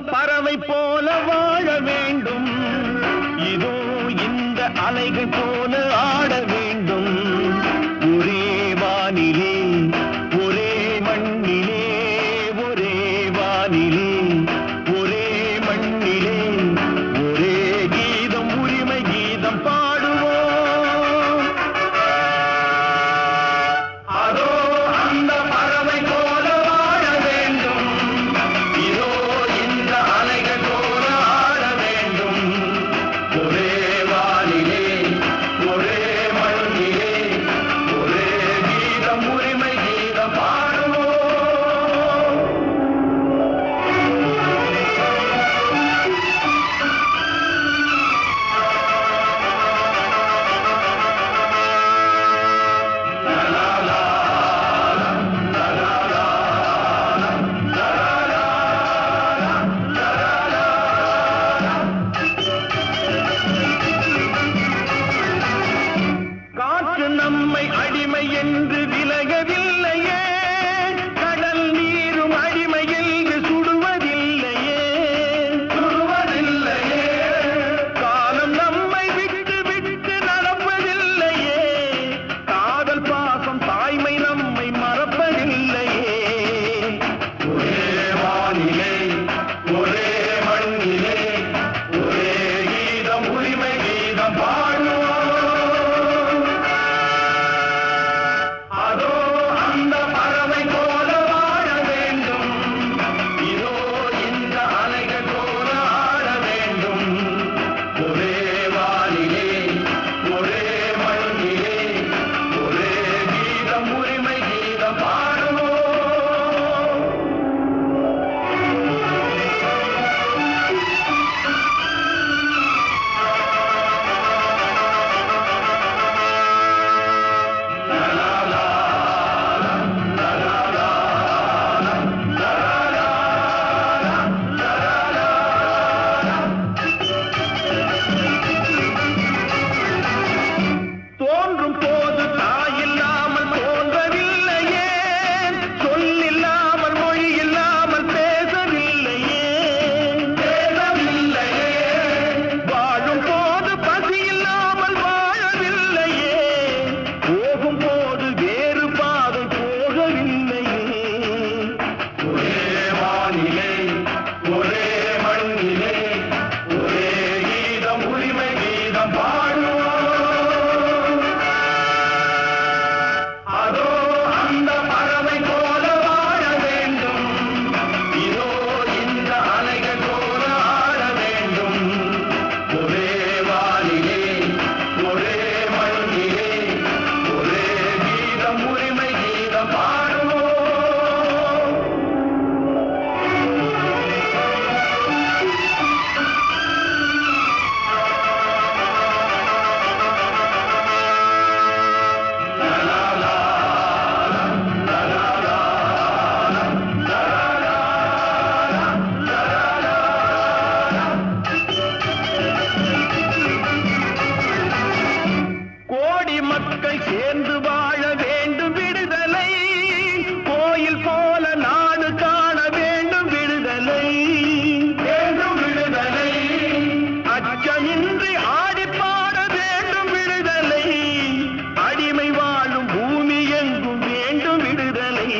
பறவை போல வாழ வேண்டும், இதோ இந்த அலைகள் போல ஆட வேண்டும். ஒரே வானிலே ஒரே மண்ணிலே, ஒரே வானிலே ஒரே மண்ணிலே, ஒரே கீதம் உரிமை கீதம் பாடுவோம். அதோ அந்த பறவை போல வாழ வேண்டும், இதோ இந்த அலைகள் போல ஆட வேண்டும். ஒரே வானிலே ஒரே மண்ணிலே, ஒரே கீதம் உரிமை கீதம் பாடுவோம். காற்று நம்மை அடிமை என்று விலகவில்லையே, கடல் நீரும் அடிமை என்று சுடுவதில்லையே, சுடுவதில்லையே. காலம் நம்மை விட்டு விட்டு நடப்பதில்லையே, காதல் பாசம் தாய்மை நம்மை மறப்பதில்லையே. ஒரே வானிலே ஒரே மண்ணிலே, ஒரே கீதம் உரிமை கீதம் பாடுவோம். அதோ அந்த பறவை போல வாழ வேண்டும், இதோ இந்த அலைகள் போல ஆட வேண்டும். ஒரே வானிலே ஒரே மண்ணிலே, ஒரே கீதம் உரிமை கீதம் பாடுவோம். தோன்றும் போது தாயில்லாமல் தோன்றவில்லையே, சொல்லில்லாமல் மொழி இல்லாமல் பேசவில்லையே, பேசவில்லையே. வாழும் போது பசி இல்லாமல் வாழவில்லையே, போகும் போது வேறு பாதை போகவில்லையே. ஒரே வானிலே ஒரே மண்ணிலே, ஒரே கீதம் உரிமை கீதம் பாடுவோம். அதோ அந்த பறவை போல வாழ வேண்டும், இதோ இந்த அலைகள் போல ஆட வேண்டும். ஒரே வானிலே ஒரே மண்ணிலே, ஒரே கீதம் உரிமை கீதம் பாடுவோம். கோடி மக்கள் சேர்ந்து வாழ வேண்டும் விடுதலை, கோயில் போல நாடு காண வேண்டும் விடுதலை, வேண்டும் விடுதலை. அச்சமின்றி ஆடி பாட வேண்டும் விடுதலை, அடிமை வாழும் பூமி எங்கும் வேண்டும் விடுதலை.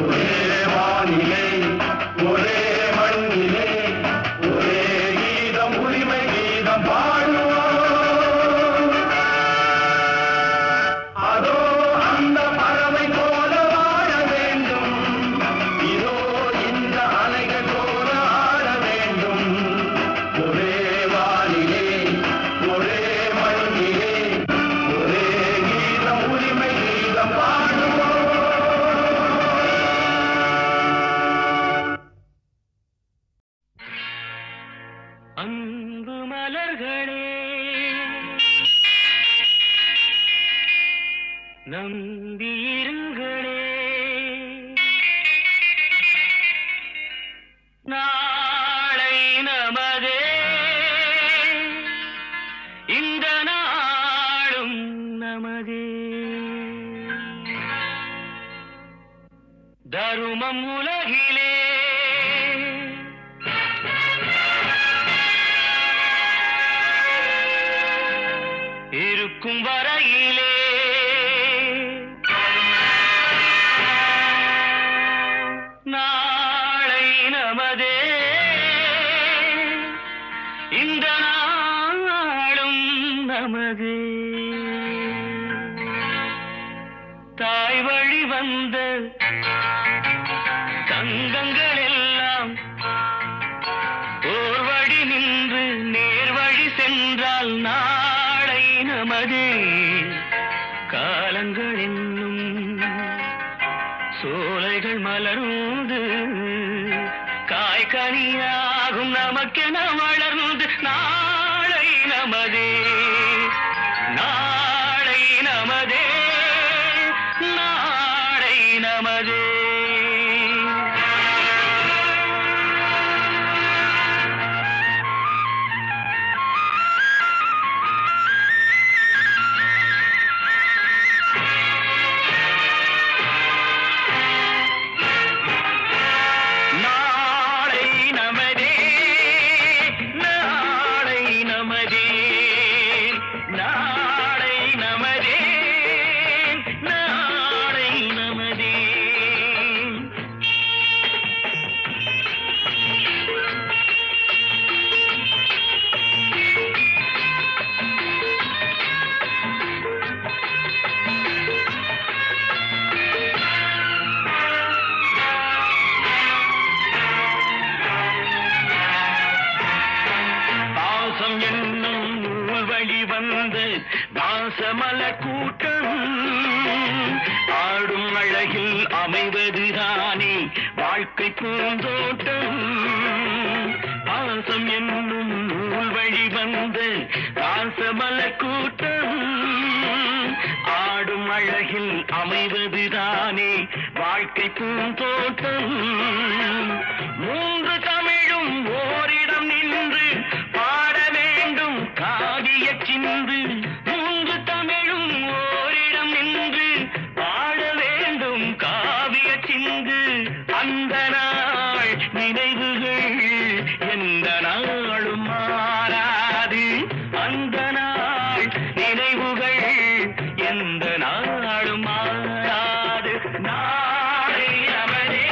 ஒரே வானிலே ஒரே மண்ணிலே, ஒரே கீதம் உரிமை கீதம் பாடுவோம். அதோ அந்த பறவை போல வாழ வேண்டும், இதோ இந்த அலைகள் போல ஆட வேண்டும். ஒரே வானிலே ஒரே மண்ணிலே, ஒரே கீதம் உரிமை கீதம் பாடுவோம். அன்பு மலர்களே நம்பியிருங்களே, நாளை நமதே, இந்த நாளும் நமதே. தருமம் உலகிலே நமதே இந்த நாளும் நமதே தாய் வழி வந்த தங்கங்கள் எல்லாம் ஓர் வழி நின்று நேர் வழி சென்றால் நாளை நமதே காலங்கள் என்னும் சோலைகள் மலர்ந்து காய்கனியாகும் நமக்கென வளர்ந்து நாளை நமதே நாளை நமதே நாளை நமதே வாசமல கூட்டம் ஆடும் அழகில் அமைவதுதானே வாழ்க்கை பூந்தோட்டம் பாசம் என்னும் நூல் வழி வந்த வாசமல கூட்டம் ஆடும் அழகில் அமைவதுதானே வாழ்க்கை பூந்தோட்டம் மூன்று தமிழும் ஓரிடம் நின்று பாட வேண்டும் காவிய சிந்து மூன்று தமிழும் ஓரிடம் நின்று பாட வேண்டும் காவிய சிந்து அந்த நாள் நினைவுகள் எந்த நாளும் மாறாது அந்த நாள் நினைவுகள் எந்த நாளும் மாறாது நாளை நமதே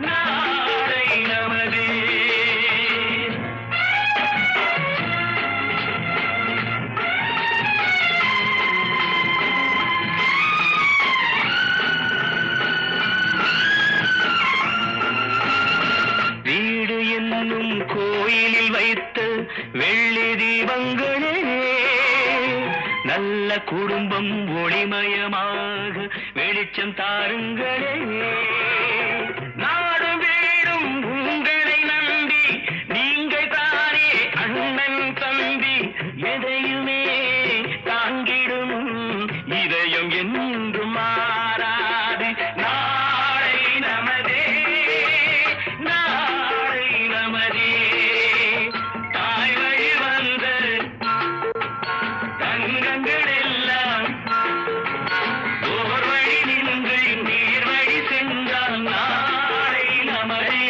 நாளை நமதே வீடு என்னும் கோயிலில் வைத்த வெள்ளி தீபங்களே நல்ல குடும்பம் ஒளிமயமாக வெளிச்சம் தாருங்களே நாடும் வீடும் உங்களை நம்பி நீங்கள் தானே அண்ணன் தம்பி எதையுமே தாங்கிடும் இதயம் என்றும் மாறாது நாளை நமதே நாளை நமதே தாய் வழி வந்த தங்கங்கள் எல்லாம் ஓர் வழி நின்று நீர் வழி சென்றால் நாளை நமதே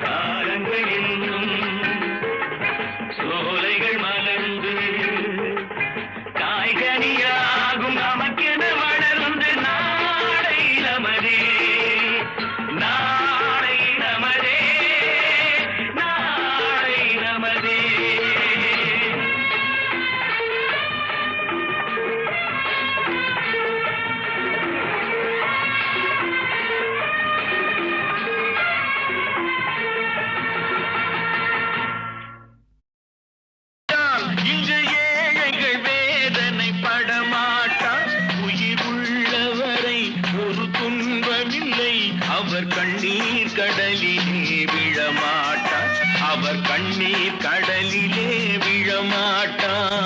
காலங்கள் என்னும் சோலைகள் மலர்ந்து காய்கனியாகும் நமக்கென வளர்ந்து நாளை நமதே நாளை நமதே நாளை நமதே இங்கு ஏழைகள் வேதனை படமாட்டார் உயிர் உள்ளவரை ஒரு துன்பமில்லை அவர் கண்ணீர் கடலிலே விழமாட்டார் அவர் கண்ணீர் கடலிலே விழமாட்டார்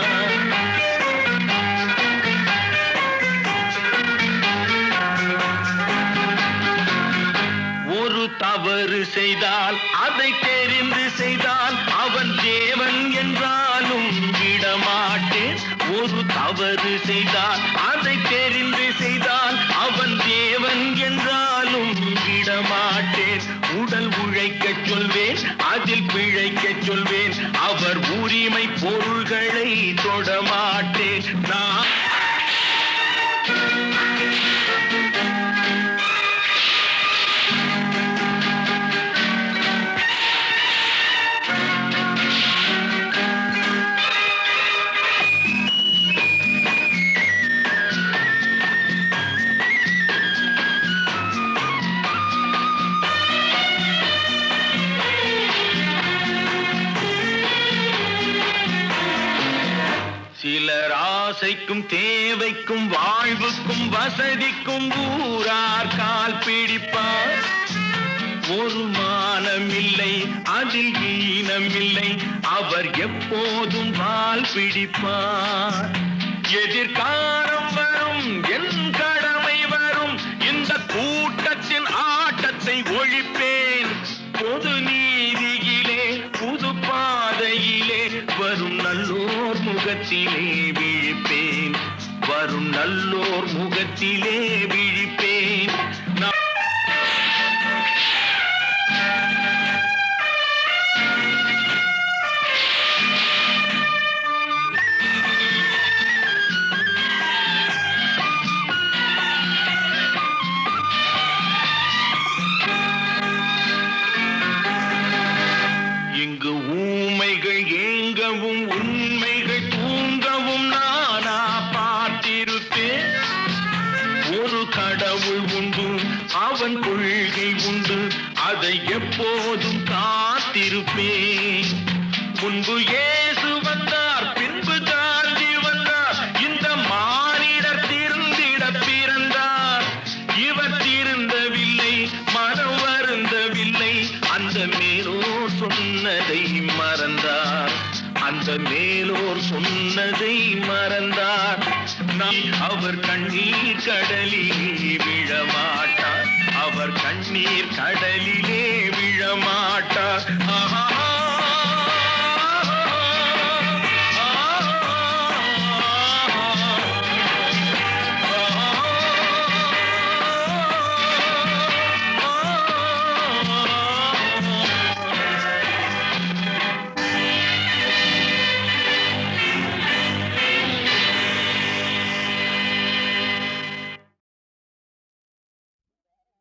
ஒரு தவறு செய்தால் அதை தெரிந்து செய்தால் அவன் தேவன் என்றாலும் விடமாட்டேன் ஒரு தவறு செய்தால் அதை தெரிந்து செய்தால் அவன் தேவன் என்றாலும் விடமாட்டேன் உடல் உழைக்கச் சொல்வேன் அதில் பிழைக்கச் சொல்வேன் அவர் உரிமை பொருள்களை தொடமாட்டேன் நான் தேவைக்கும் தேவைக்கும் வாழ்வுக்கும் வசதிக்கும் ஊரார் கால் பிடிப்பார். ஒரு மானமில்லை அதில் ஈனமில்லை, அவர் எப்போதும் வால் பிடிப்பார். எதிர்காலம் வரும் என் கடமை வரும், இந்த கூட்டத்தின் ஆட்டத்தை ஒழிப்பேன். பொது நீதியிலே புது பாதையிலே வரும் நல்லோர் முகத்திலே விழிப்பேன். வரும் நல்லோர் முகத்திலே விழிப்பேன். இங்கு ஊமைகள் ஏங்கவும் உண்மைகள் தூங்கவும் நானா பார்த்திருப்பேன். ஒரு கடவுள் உண்டு, அவன் கொள்கை உண்டு, அதை எப்போதும் காத்திருப்பேன். முன்பு இயேசு வந்தார், பின்பு காந்தி வந்தார், இந்த மானிடர் திருந்திட பிறந்தார். இவர் திருந்தவில்லை, மனம் வருந்தவில்லை, அந்த மேலோர் சொன்னதை மறந்தார். அந்த மேலோர் சொன்னதை மறந்தார். அவர் கண்ணீர் கடலிலே விழமாட்டார். அவர் கண்ணீர் கடலிலே விழமாட்டார். ஆஹா.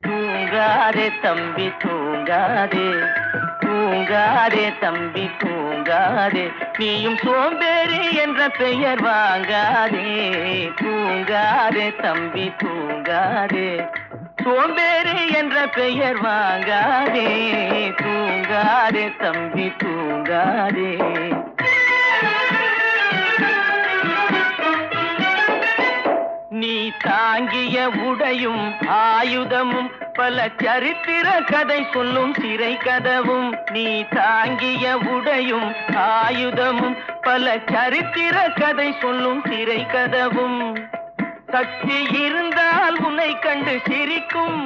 தூங்காதே தம்பி தூங்காதே, தூங்காதே தம்பி தூங்காதே, நீயும் சோம்பேறி என்ற பெயர் வாங்காதே. தூங்காதே தம்பி தூங்காதே, சோம்பேறி என்ற பெயர் வாங்காதே. தூங்காதே தம்பி தூங்காதே. நீ தாங்கிய உடையும் ஆயுதமும் பல சரித்திர கதை சொல்லும் சிறை கதவும். நீ தாங்கிய உடையும் ஆயுதமும் பல சரித்திர கதை சொல்லும் சிறை கதவும். சக்தி இருந்தால் உன்னை கண்டு சிரிக்கும்,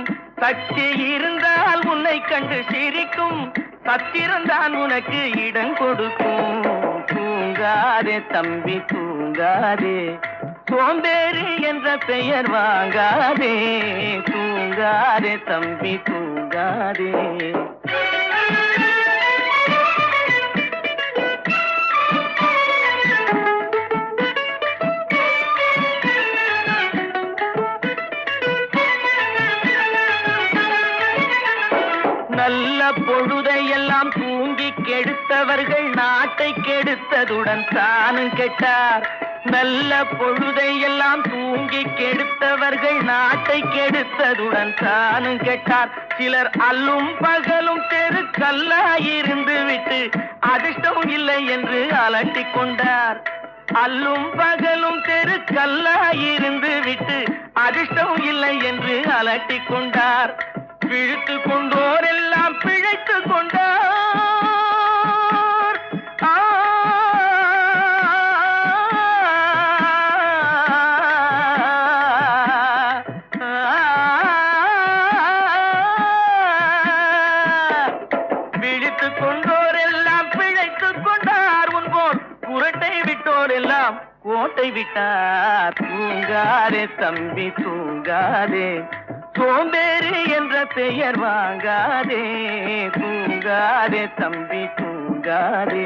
சக்தி இருந்தால் உன்னை கண்டு சிரிக்கும், சத்திரம்தான் உனக்கு இடம் கொடுக்கும். தூங்காதே தம்பி தூங்காதே, சோம்பேறி என்ற பெயர் வாங்காதே. தூங்காதே தம்பி தூங்காதே. நல்ல பொழுதையெல்லாம் தூங்கி கெடுத்தவர்கள் நாட்டை கெடுத்ததுடன் தானும் கெட்டார். நல்ல பொழுதையெல்லாம் தூங்கி கெடுத்தவர்கள் நாட்டை கெடுத்ததுடன் தானும் கெட்டார். சிலர் அல்லும் பகலும் தெருக்கல்லாயிருந்து விட்டு அதிர்ஷ்டம் இல்லை என்று அலட்டிக் கொண்டார். அல்லும் பகலும் தெருக்கல்லாயிருந்து விட்டு அதிர்ஷ்டம் இல்லை என்று அலட்டிக் கொண்டார். பிழைத்து கொண்டோர் எல்லாம் பிழைத்து கொண்டார். பிழைத்து கொண்டோர் எல்லாம் பிழைத்து கொண்டார். உன்போர் குரட்டை விட்டோர் எல்லாம் கோட்டை விட்டார். தூங்காதே தம்பி தூங்காதே, சோம்பேறி என்ற பெயர் வாங்காதே. தூங்காதே தம்பி தூங்காதே.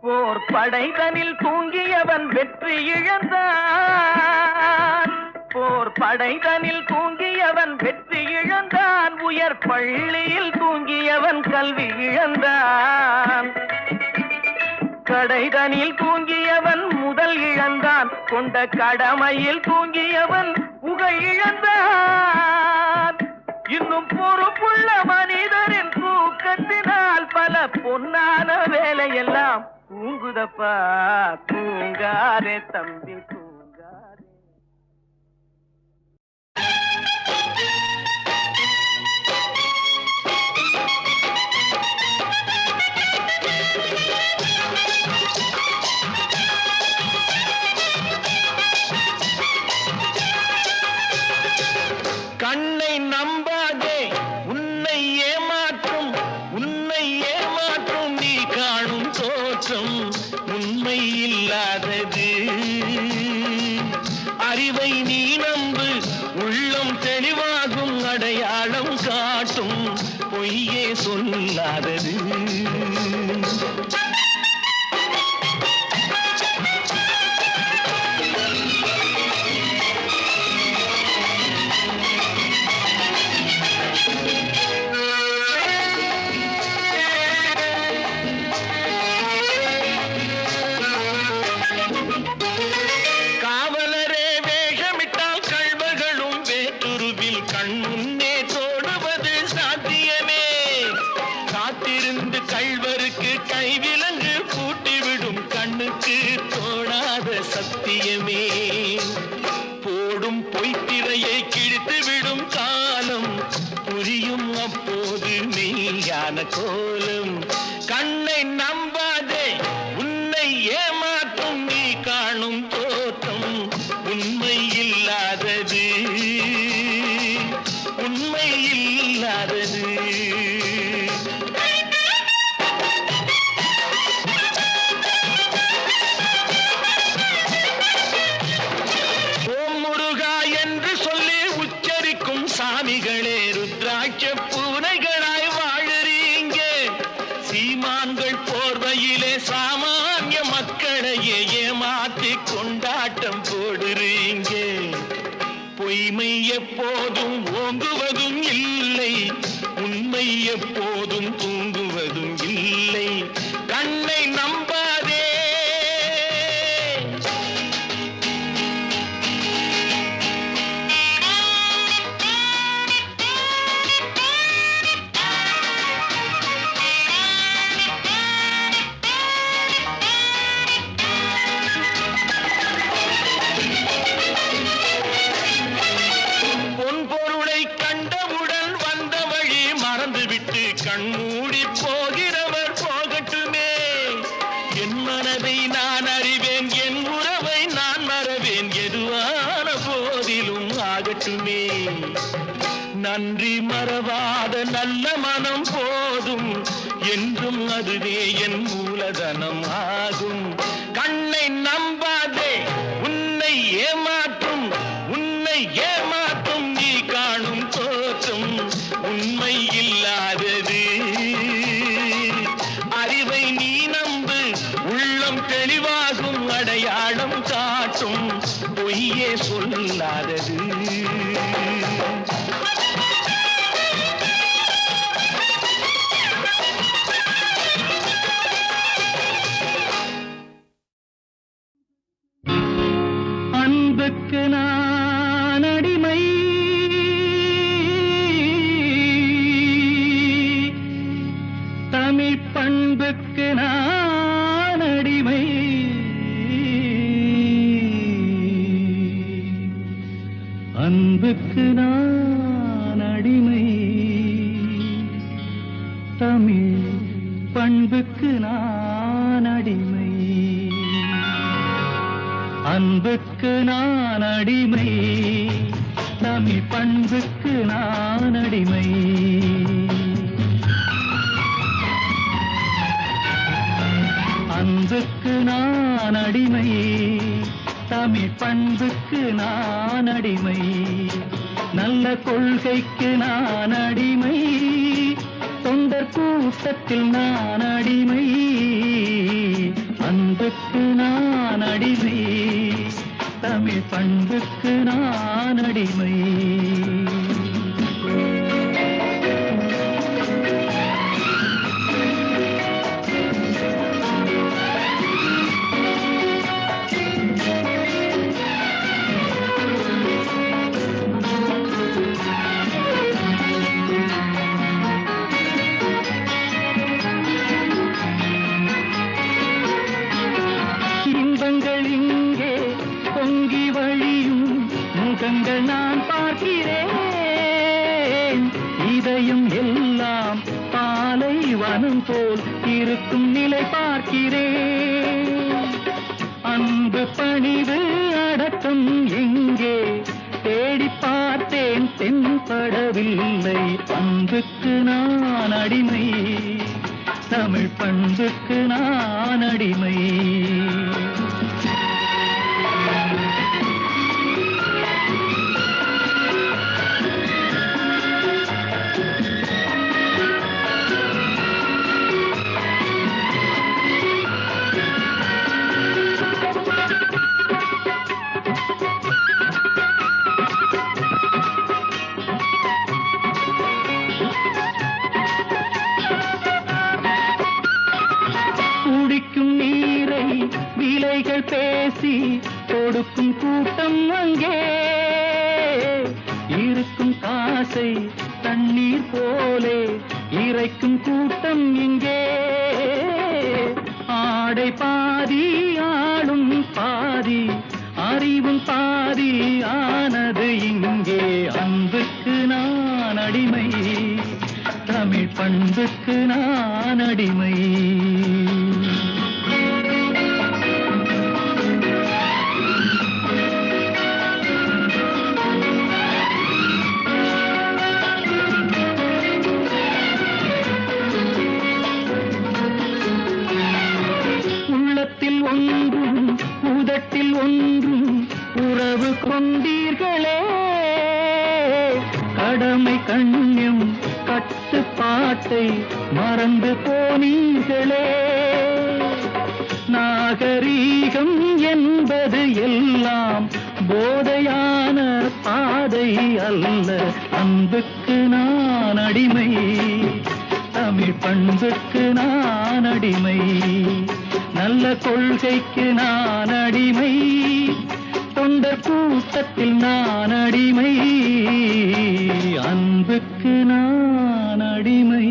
போர் படைதனில் தூங்கியவன் வெற்றி இழந்தான். போர் படைதனில் தூங்கியவன் வெற்றி இழந்தான். உயர் பள்ளியில் தூங்கியவன் கல்வி இழந்தான். கடைதனில் தூங்கியவன் முதல் காதல் இழந்தான், கொண்ட கடமையில் தூங்கியவன் புகழ் இழந்தான். இன்னும் பொறுப்புள்ள மனிதரின் தூக்கத்தினால் பல பொன்னான வேலையெல்லாம் தூங்குதப்பா. தூங்காதே தம்பி தூங்காதே. கண்ணை நம்பாதே, உன்னை ஏமாற்றும் நீ காணும் தோற்றம் உண்மை இல்லாதது. அறிவை நீ நம்பு, உள்ளம் தெளிவாகும், அடையாளம் காட்டும் பொய்யே சொல்லாதது. சத்தியமே போடும் பொய்த்திரையை கிழித்துவிடும் காலம் புரியும் அப்போது மெய்யான கோலம். கண்ணை நம்பாதே, உன்னை ஏமாற்றும் நீ காணும் தோற்றம் உண்மை இல்லாதது, உண்மை இல்லாதது. சாமிகளே ருத்ராட்ச பூனைகளாய் வாழறீங்க, சீமான்கள் போர்வையிலே சாமானிய மக்களையே ஏமாற்றி கொண்டாட்டம் போடுறீங்க. பொய்மை எப்போதும் ஓங்குவதும் இல்லை, உண்மை எப்போதும் தூங்குவதும் இல்லை. கண்ணை நம்பாதே. கண்மூடி போகிறவர் போகட்டுமே, என் மனதை நான் அறிவேன், என் உறவை நான் மறவேன், எதுவான போதிலும் ஆகட்டுமே. நன்றி மறவாத நல்ல மனம் போதும், என்றும் அதுவே என் மூலதனம் ஆகும். கண்ணை நம்பாதே, உன்னை ஏமாற்றும் நீ காணும் தோற்றம் உண்மை இல்லாதது. அறிவை நீ நம்பு, உள்ளம் தெளிவாகும், அடையாளம் காட்டும் பொய்யே சொல்லாதது. அன்புக்கு நான் அடிமை, தமிழ் பண்புக்கு நான் அடிமை. அன்புக்கு நான் அடிமை, தமிழ் பண்புக்கு நான் அடிமை. அன்புக்கு நான் அடிமை, தமிழ் பண்புக்கு நான் அடிமை. அன்புக்கு நான் அடிமை, தமிழ் பண்புக்கு நான் அடிமை. நல்ல கொள்கைக்கு நான் அடிமை, தொண்டர் கூட்டத்தில் நான் அடிமை. அன்புக்கு நான் அடிமை, தமிழ் பண்புக்கு நான் அடிமை. வானம் போல் இருக்கும் நிலை பார்க்கிறேன். அன்பு பணிவு அடக்கம் எங்கே தேடி பார்த்தேன் தென்படவில்லை. அன்புக்கு நான் அடிமை, தமிழ் பண்புக்கு நான் அடிமை. குடிக்கும் நீரை விலைகள் பேசி கொடுக்கும் கூட்டம் அங்கே, இருக்கும் காசை தண்ணீர் போலே இறைக்கும் கூட்டம் இங்கே. ஆடை பாதி ஆளும் பாதி அறிவும் பாதி ஆனது இங்கே. அன்புக்கு நான் அடிமை, தமிழ் பண்புக்கு நான் அடிமை. உள்ளத்தில் ஒன்றும் உதட்டில் ஒன்றும் உறவு கொண்டீர்களே. கடமை கண்ணியம் கட்டுப்பாட்டை மறந்து போனீர்களே. நாகரீகம் என்பது எல்லாம் போதையான பாதை அல்ல. அன்புக்கு நான் அடிமை, தமிழ் பண்புக்கு நான் அடிமை. நல்ல கொள்கைக்கு நான் அடிமை, தொண்டர் கூட்டத்தில் நான் அடிமை. அன்புக்கு நான் அடிமை,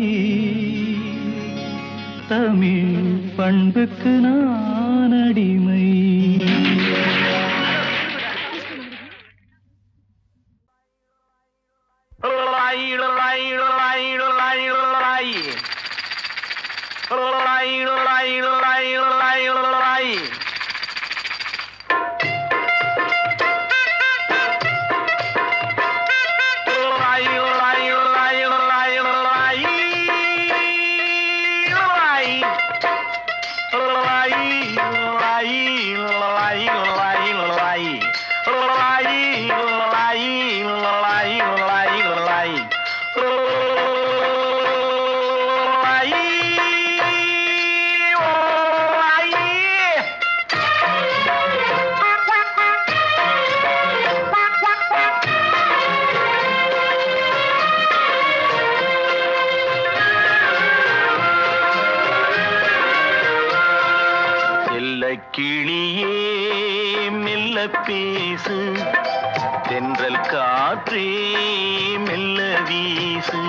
தமிழ் பண்புக்கு நான் அடிமை. கிளியே மெல்ல பேசு, தென்றல் காற்றே மெல்ல வீசு.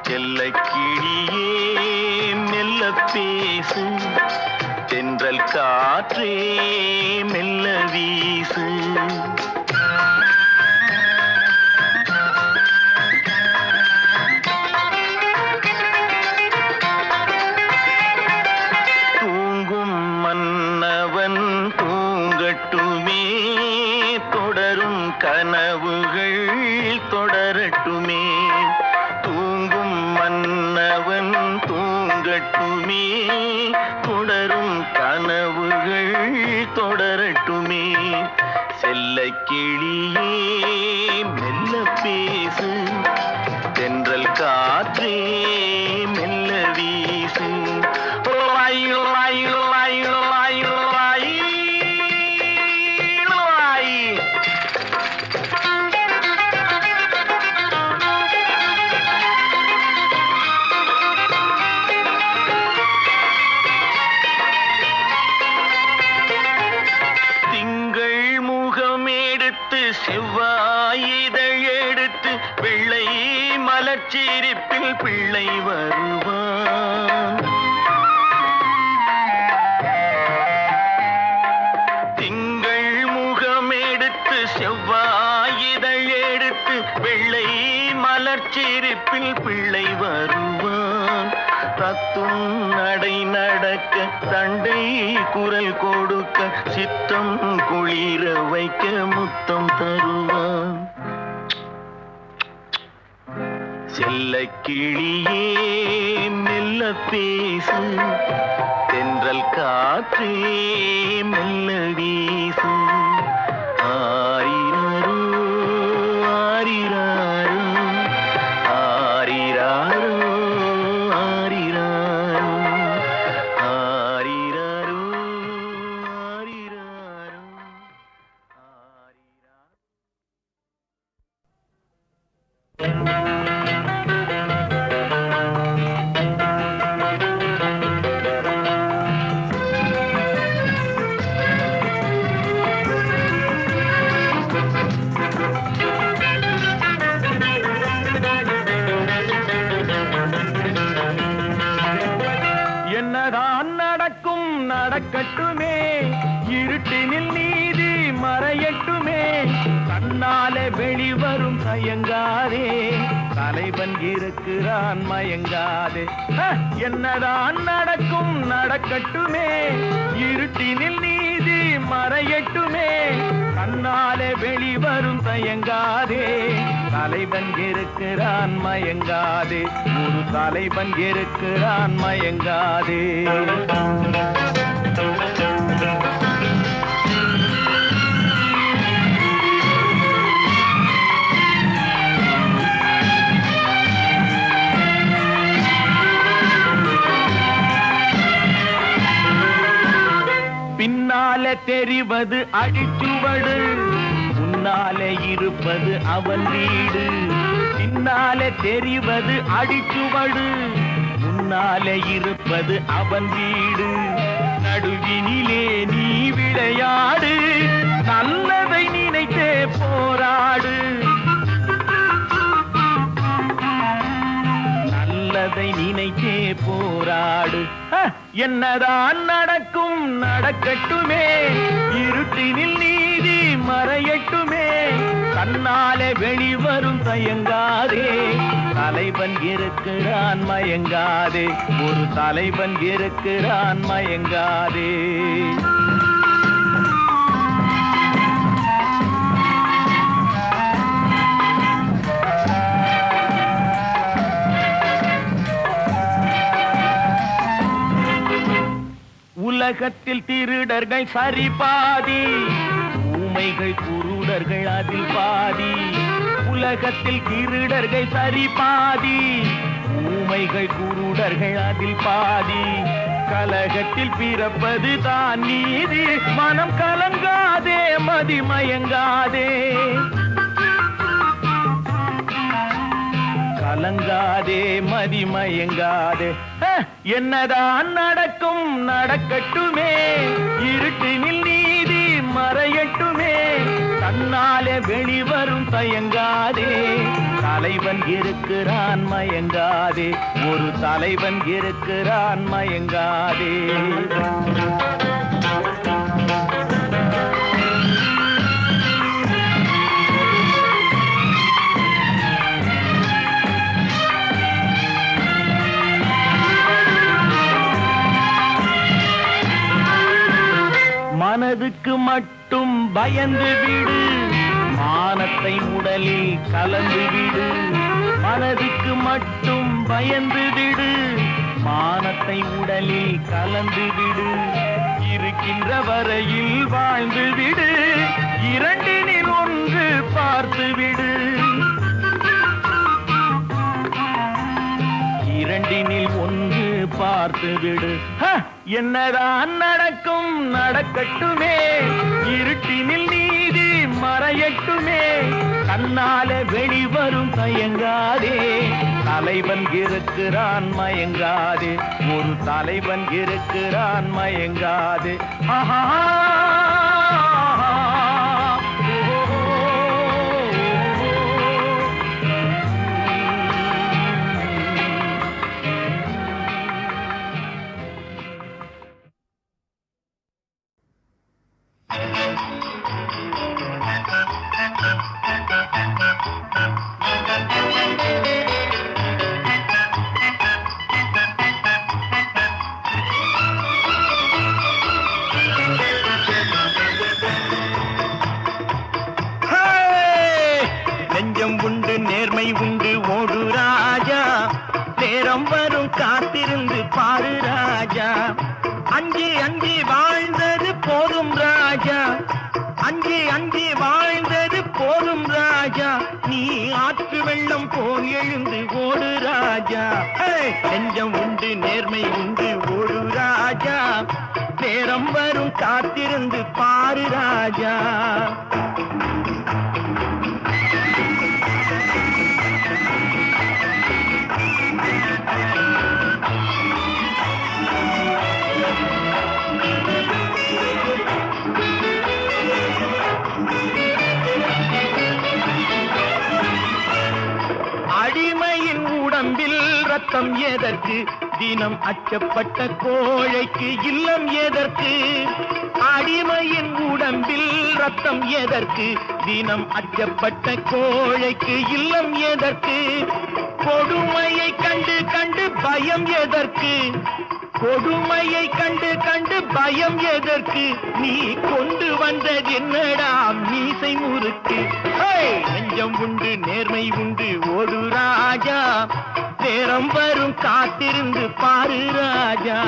செல்ல கிளியே மெல்ல பேசு, தென்றல் காற்றே மெல்ல வீசு. கனவுகள் தொடரட்டுமே, தூங்கும் மன்னவன் தூங்கட்டுமே. தொடரும் கனவுகள் தொடரட்டுமே. செல்ல கிளியே மெல்ல பேசு, தென்றல் காற்றே மெல்ல வீசு. செவ்வாயிதழ் எடுத்து வெள்ளை மலர்ச்சிரிப்பில் பிள்ளை வருவான். திங்கள் முகம் எடுத்து செவ்வாயிதழ் எடுத்து வெள்ளை மலர்ச்சிரிப்பில் பிள்ளை வருவான். தத்தும் நடை நடக்க தண்டை குரல் கொடுக்க சித்தம் குளிர வைக்க முத்தம் தருவான். செல்ல கிளியே மெல்ல பேசு, தென்றல் காற்றே மெல்ல வீசு. ஆரிரரோ ஆரிராரோ ஆரிராரோ ஆரிராரோ ஆரிராரோ ஆரிராரோ ஆரிராரோ. என்னதான் நடக்கும் நடக்கட்டுமே, இருட்டினில் நீதி மறையட்டுமே, கண்ணாலே வெளிவரும் தயங்காதே, தலைவன் இருக்கிறான் மயங்காதே. என்னதான் நடக்கும் நடக்கட்டுமே, இருட்டினில் நீதி மறையட்டுமே, கண்ணாலே வெளிவரும் தயங்காதே, தலைவன் இருக்கிறான் மயங்காதே, ஒரு தலைவன் இருக்கிறான் மயங்காதே. பின்னாலே தெரிவது அடிச்சுவடு, முன்னாலே இருப்பது அவன் வீடு. பின்னாலே தெரிவது அடிச்சுவடு, முன்னாலே இருப்பது அவன் வீடு. நடுவினிலே நீ விளையாடு, நல்லதை நினைத்தே போராடு, நல்லதை நினைத்தே போராடு. என்னதான் நடக்கும் நடக்கட்டுமே, இருட்டினில் நீதி மறையட்டுமே, கண்ணாலே வெளிவரும் தயங்காதே, தலைவன் இருக்கிறான் மயங்காதே, ஒரு தலைவன் இருக்கிறான் மயங்காதே. உலகத்தில் திருடர்கள் சரி பாதி, ஊமைகள் குருடர்கள் அதில் பாதி. உலகத்தில் திருடர்கள் சரி பாதி, ஊமைகள் குருடர்கள் அதில் பாதி. கலகத்தில் பிறப்பது தான் நீதி, மனம் கலங்காதே மதிமயங்காதே, கலங்காதே மதிமயங்காதே. என்னதான் நடக்கும் நடக்கட்டுமே, இருட்டினில் நீதி மறையட்டுமே, தன்னாலே வெளிவரும் தயங்காதே, தலைவன் இருக்கிறான் மயங்காதே, ஒரு தலைவன் இருக்கிறான் மயங்காதே. மனதுக்கு மட்டும் பயந்து விடு, மானத்தை உடலில் கலந்து விடு. மனதுக்கு மட்டும் பயந்து விடு, மானத்தை உடலில் கலந்து விடு. இருக்கின்ற வரையில் வாழ்ந்து விடு, இரண்டினில் ஒன்று பார்த்து விடு, இரண்டினில் ஒன்று பார்த்து விடு. என்னதான் நடக்கும் நடக்கட்டுமே, இருட்டினில் நீதி மறையட்டுமே, கண்ணாலே வெளிவரும் தயங்காதே, தலைவன் இருக்கிறான் மயங்காதே, ஒரு தலைவன் இருக்கிறான் மயங்காதே. ஆஹா பாரு ராஜா. அஞ்சி அஞ்சி வாழ்ந்தது போதும் ராஜா, அஞ்சி அஞ்சி வாழ்ந்தது போதும் ராஜா. நீ ஆற்று வெள்ளம் போல் எழுந்து ஓடு ராஜா. நெஞ்சம் உண்டு நேர்மை உண்டு ஓடு ராஜா. நேரம் வரும் காத்திருந்து பாரு ராஜா. அடிமையின் உடம்பில் ரத்தம் எதற்கு, தினம் அச்சப்பட்ட கோழைக்கு இல்லம் எதற்கு. அடிமையின் உடம்பில் ரத்தம் எதற்கு, தினம் அச்சப்பட்ட கோழைக்கு இல்லம் எதற்கு. கொடுமையை கண்டு கண்டு பயம் எதற்கு, கொடுமையை கண்டு கண்டு பயம் எதற்கு. நீ கொண்டு வந்தது என்னடா மீசை முறுக்கு. நெஞ்சம் உண்டு நேர்மை உண்டு ஓடு ராஜா. நேரம் வரும் காத்திருந்து பாரு ராஜா.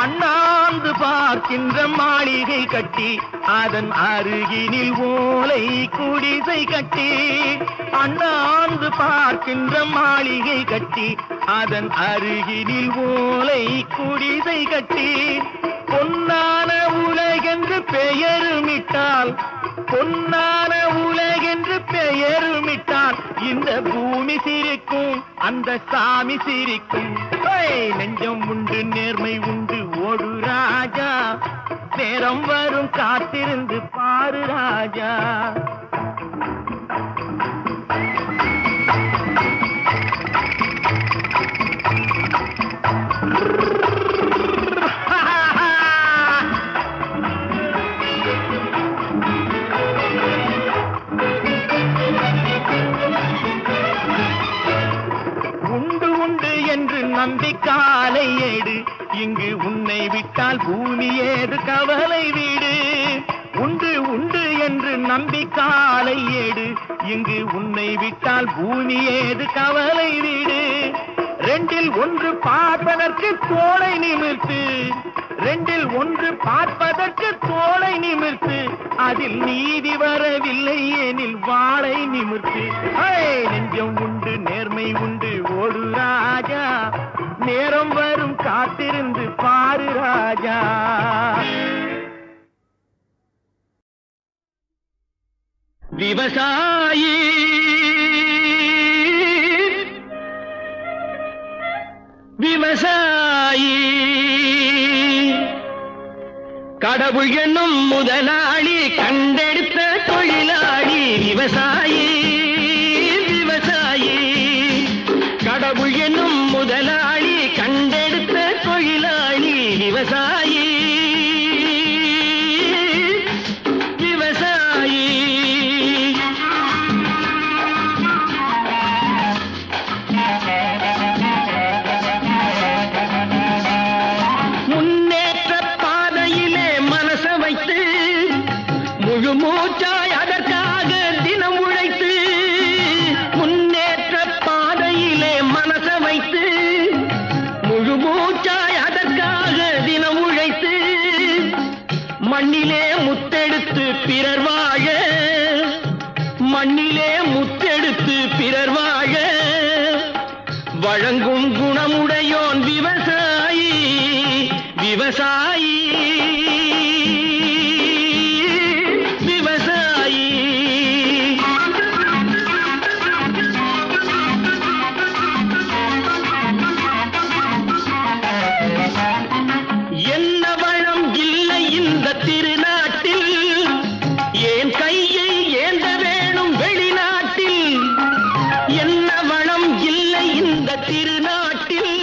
அண்ணாந்து பார்க்கின்ற மாளிகை கட்டி, அதன் அருகினில் ஓலை குடிசை கட்டி. அண்ணாந்து பார்க்கின்ற மாளிகை கட்டி, அதன் அருகினில் ஓலை குடிசை கட்டி. பொன்னான உலகென்று பெயருமிட்டால், பொன்னான உலகென்று பெயருமிட்டால் இந்த பூமி சிரிக்கும், அந்த சாமி சிரிக்கும். நெஞ்சம் உண்டு நேர்மை உண்டு ஓடு ராஜா. நேரம் வரும் காத்திருந்து பாரு ராஜா. உண்டு உண்டு என்று நம்பி காலை ஏடு, இங்கு உன்னை விட்டால் பூமி ஏது கவலை வீடு. உண்டு உண்டு என்று நம்பி காலை ஏடு, இங்கு உன்னை விட்டால் பூமி ஏது கவலை வீடு. ரெண்டில் ஒன்று பார்ப்பதற்கு தோளை நிமிர்த்து, ரெண்டில் ஒன்று பார்ப்பதற்கு தோளை நிமிர்த்து. அதில் நீதி வரவில்லை எனில் வாளை நிமிர்த்து. நெஞ்சம் உண்டு நேர்மை உண்டு ஓடு ராஜா. நேரம் வரும் காத்திருந்து பாரு ராஜா. விவசாயி விவசாயி கடவுள் என்னும் முதலாளி கண்டெடுத்த தொழிலாளி. விவசாயி விவசாயி கடவுள் என்னும் முதலாளி கண்டெடுத்த தொழிலாளி. விவசாயி விவசாயி முன்னேற்ற பாதையிலே மனச வைத்து, முழு மூச்சாய் அதற்காக தினம் உழைத்து. முன்னேற்ற பாதையிலே மனச வைத்து, முழு மூச்சாய் அதற்காக தினம் உழைத்து. மண்ணிலே முத்தெடுத்து பிறர் வாழ, மண்ணிலே முத்தெடுத்து பிறர் வாழ வழங்கும் குணமுடையோன் விவசாயி. விவசாயி விவசாயி என்ன வளம் இல்லை இந்த திருநாட்டில், ஏன் கையை ஏந்த வேணும் வெளிநாட்டில். என்ன வளம் இல்லை இந்த திருநாட்டில்,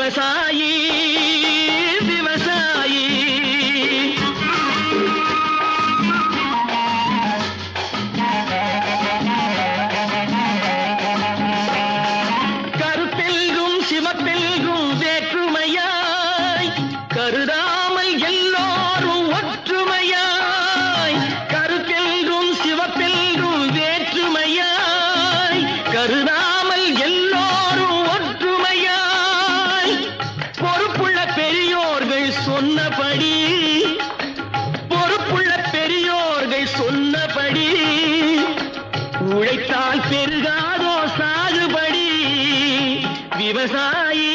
விவசாயி விவசாயி. கருத்தெல்கும் சிவத்தெல்கும் வேற்றுமையாய் கருதாமல் எல்லோரும் ஒற்றுமையாய். கருத்தெல்கும் சிவத்தெல்கும் வேற்றுமையாய் கருதாமல் எல்லோரும் ஒற்றுமையாய். பொறுப்புள்ள பெரியோர்கள் சொன்னபடி பொறுப்புள்ள பெரியோர்கள் சொன்னபடி உழைத்தால் பெருகாதோ சாகுபடி. விவசாயி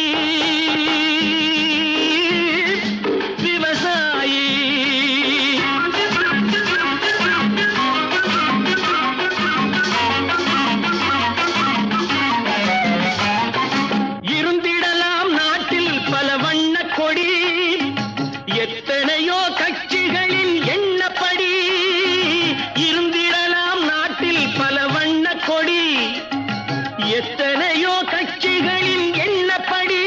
விவசாயி. இருந்திடலாம் நாட்டில் பல வண்ண கொடி, எத்தனையோ கட்சிகளின் எண்ணப்படி. இருந்திடலாம் நாட்டில் பல வண்ண கொடி, எத்தனையோ கட்சிகளின் எண்ணப்படி.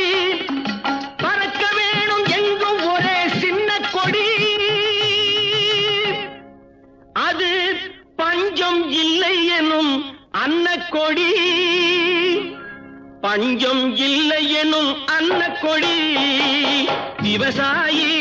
பறக்க வேணும் எங்கும் ஒரே சின்ன கொடி, அது பஞ்சம் இல்லை எனும் அன்னக்கொடி. பஞ்சம் இல்லை எனும் அன்னக்கொடி. விவசாயி